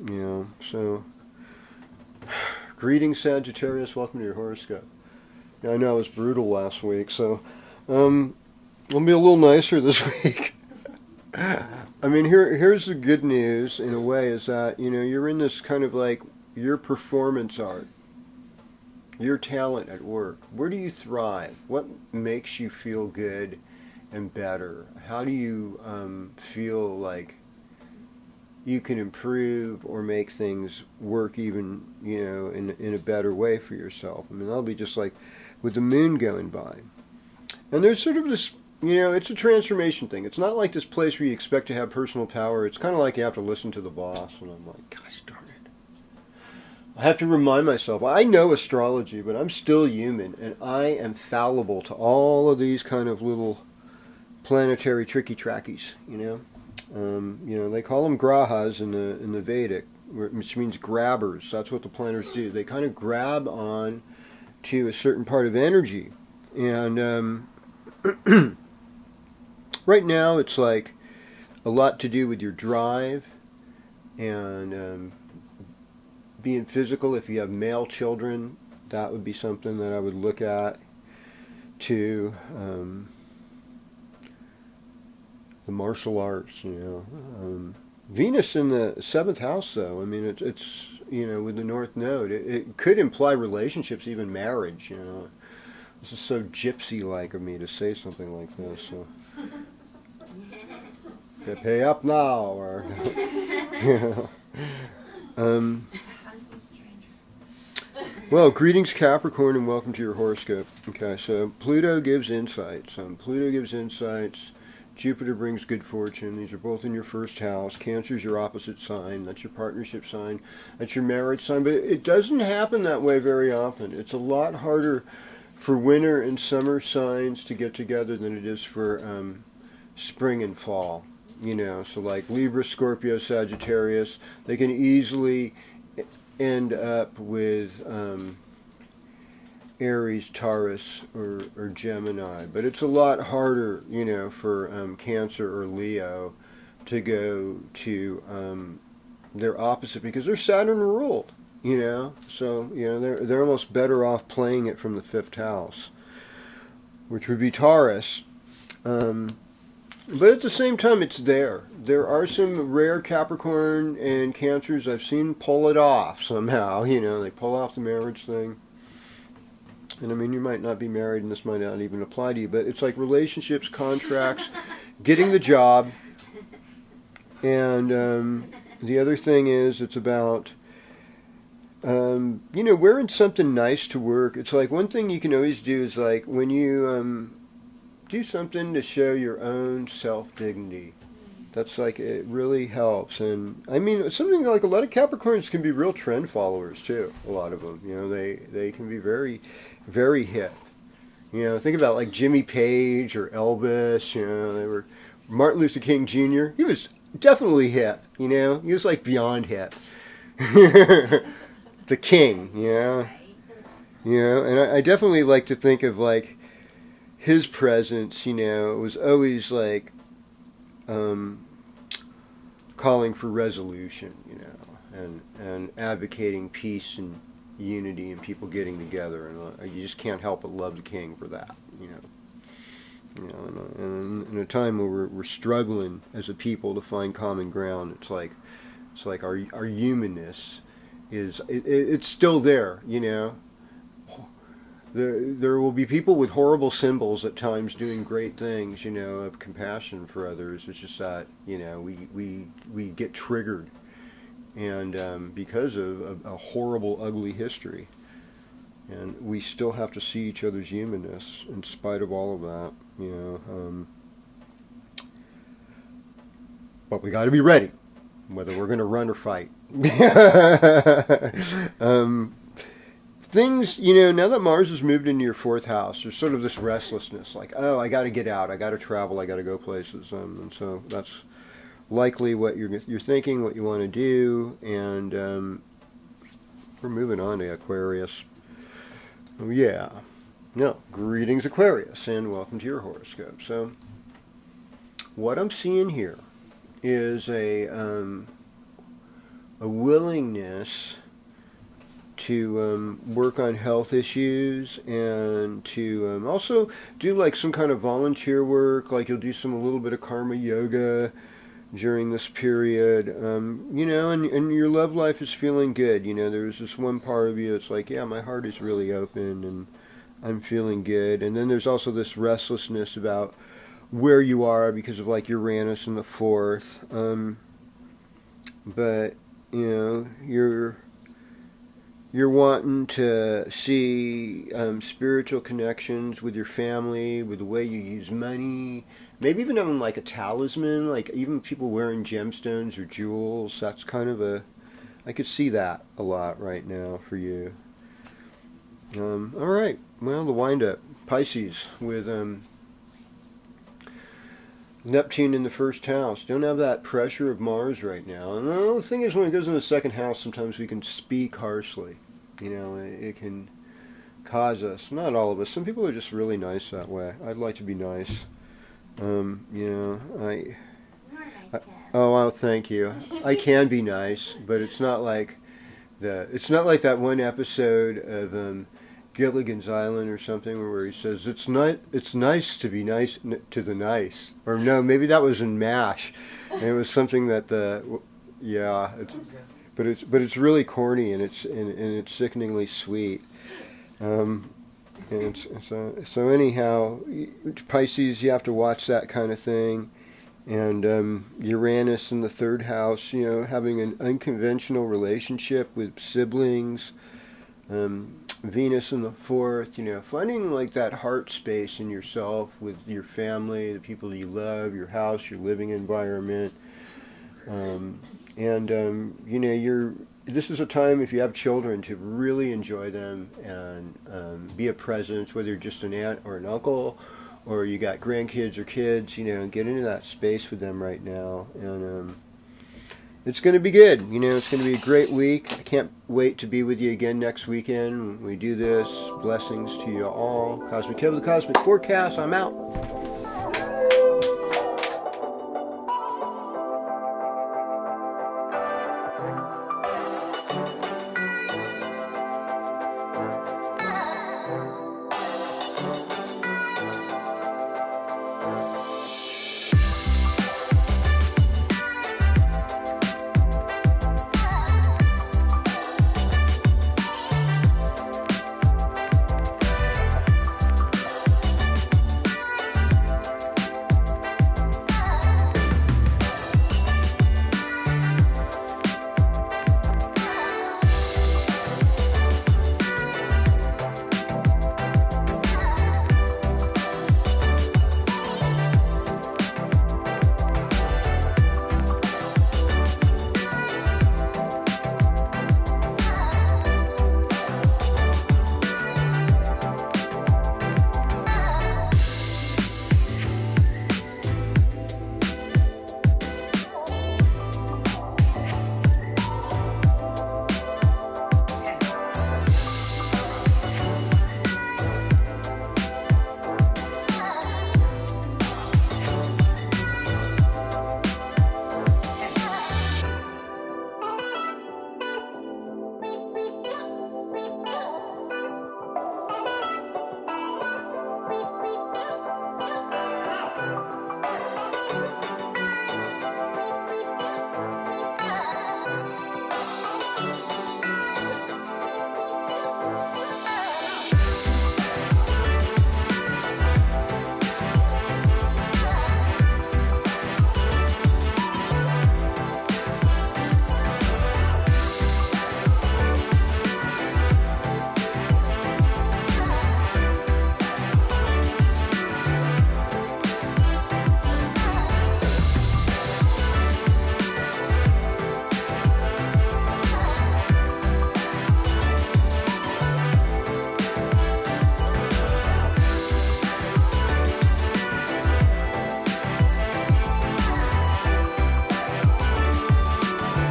So greetings, Sagittarius. Welcome to your horoscope. Yeah, I know it was brutal last week, so we'll be a little nicer this week. I mean, here's the good news in a way is that you're in this kind of like your performance art, your talent at work. Where do you thrive? What makes you feel good and better? How do you feel like you can improve or make things work even in a better way for yourself? I mean, that'll be just like with the moon going by. And there's sort of this, it's a transformation thing. It's not like this place where you expect to have personal power. It's kind of like you have to listen to the boss. And I'm like, gosh darn it. I have to remind myself, I know astrology, but I'm still human. And I am fallible to all of these kind of little planetary tricky trackies, they call them grahas in the Vedic, which means grabbers. That's what the planners do. They kind of grab on to a certain part of energy. And right now it's like a lot to do with your drive and being physical. If you have male children, that would be something that I would look at to the martial arts. Venus in the seventh house, though. I mean, it's with the North Node, it could imply relationships, even marriage. This is so gypsy-like of me to say something like this. So, okay, pay up now, or well, greetings, Capricorn, and welcome to your horoscope. Okay, so Pluto gives insights. Pluto gives insights. Jupiter brings good fortune. These are both in your first house. Cancer is your opposite sign. That's your partnership sign. That's your marriage sign. But it doesn't happen that way very often. It's a lot harder for winter and summer signs to get together than it is for spring and fall. So like Libra, Scorpio, Sagittarius, they can easily end up with Aries, Taurus, or Gemini. But it's a lot harder, for Cancer or Leo to go to their opposite because they're Saturn ruled, So, they're almost better off playing it from the fifth house, which would be Taurus. But at the same time, it's there. There are some rare Capricorn and Cancers I've seen pull it off somehow. They pull off the marriage thing. And I mean, you might not be married, and this might not even apply to you, but it's like relationships, contracts, getting the job. And the other thing is, it's about, wearing something nice to work. It's like one thing you can always do is like when you do something to show your own self-dignity. That's like, it really helps. And I mean, something like a lot of Capricorns can be real trend followers too. A lot of them, they can be very, very hip. Think about like Jimmy Page or Elvis. They were Martin Luther King Jr. He was definitely hip. He was like beyond hip. The king. And I definitely like to think of like his presence. It was always like calling for resolution, and advocating peace and unity and people getting together, and you just can't help but love the king for that, And in a time where we're struggling as a people to find common ground, it's like our humanness it's still there, There will be people with horrible symbols at times doing great things, of compassion for others. It's just that, we get triggered, and because of a horrible, ugly history. And we still have to see each other's humanness in spite of all of that, But we got to be ready, whether we're going to run or fight. Things, now that Mars has moved into your fourth house, there's sort of this restlessness, like, oh, I got to get out, I got to travel, I got to go places, and so that's likely what you're thinking, what you want to do, and we're moving on to Aquarius. Oh yeah, no, greetings Aquarius, and welcome to your horoscope. So, what I'm seeing here is a a willingness to work on health issues and to also do like some kind of volunteer work. Like you'll do a little bit of karma yoga during this period, and your love life is feeling good. There's this one part of you that's like, yeah, my heart is really open and I'm feeling good. And then there's also this restlessness about where you are because of like Uranus in the fourth. But you're wanting to see spiritual connections with your family, with the way you use money, maybe even having like a talisman, like even people wearing gemstones or jewels. That's kind of I could see that a lot right now for you. All right, well, the wind up. Pisces with Neptune in the first house. Don't have that pressure of Mars right now. And the thing is, when it goes in the second house, sometimes we can speak harshly. It can cause us, not all of us, some people are just really nice that way. I'd like to be nice. Oh, well, thank you. I can be nice, but it's not like that one episode of Gilligan's Island or something where he says it's nice to be nice to the nice, or no, maybe that was in MASH, and it was something that it's really corny and it's sickeningly sweet. So anyhow, Pisces, you have to watch that kind of thing. And Uranus in the third house, having an unconventional relationship with siblings. Venus in the fourth, finding like that heart space in yourself with your family, the people you love, your house, your living environment. This is a time, if you have children, to really enjoy them and be a presence, whether you're just an aunt or an uncle, or you got grandkids or kids, get into that space with them right now. And it's going to be good. It's going to be a great week. I can't wait to be with you again next weekend when we do this. Blessings to you all. Cosmic Kev, the Cosmic Forecast. I'm out.